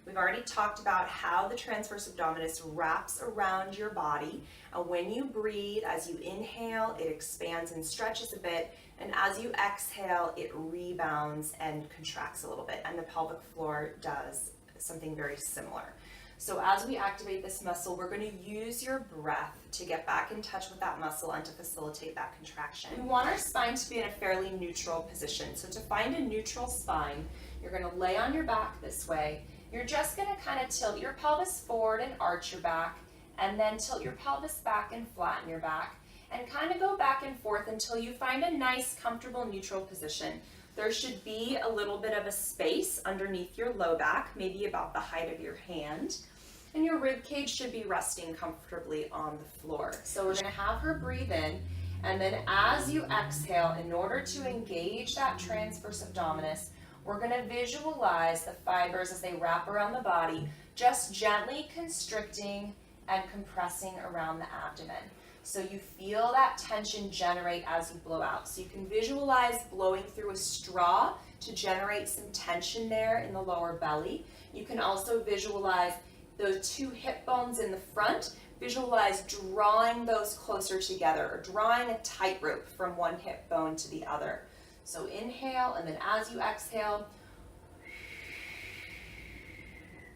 We've already talked about how the transverse abdominis wraps around your body. And when you breathe, as you inhale, it expands and stretches a bit. And as you exhale, it rebounds and contracts a little bit. And the pelvic floor does something very similar. So as we activate this muscle, we're going to use your breath to get back in touch with that muscle and to facilitate that contraction. We want our spine to be in a fairly neutral position. So to find a neutral spine, you're going to lay on your back this way. You're just going to kind of tilt your pelvis forward and arch your back, and then tilt your pelvis back and flatten your back, and kind of go back and forth until you find a nice, comfortable, neutral position. There should be a little bit of a space underneath your low back, maybe about the height of your hand, and your rib cage should be resting comfortably on the floor. So we're going to have her breathe in, and then as you exhale, in order to engage that transverse abdominis, we're going to visualize the fibers as they wrap around the body, just gently constricting and compressing around the abdomen. So you feel that tension generate as you blow out. So you can visualize blowing through a straw to generate some tension there in the lower belly. You can also visualize those two hip bones in the front. Visualize drawing those closer together, or drawing a tightrope from one hip bone to the other. So inhale, and then as you exhale,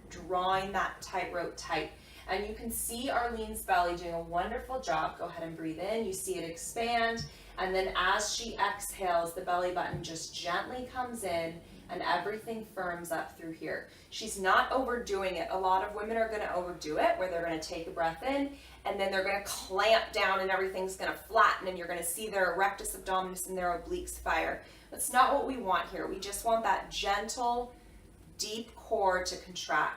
drawing that tightrope tight. And you can see Arlene's belly doing a wonderful job. Go ahead and breathe in. You see it expand. And then as she exhales, the belly button just gently comes in and everything firms up through here. She's not overdoing it. A lot of women are going to overdo it, where they're going to take a breath in and then they're going to clamp down and everything's going to flatten and you're going to see their rectus abdominis and their obliques fire. That's not what we want here. We just want that gentle, deep core to contract.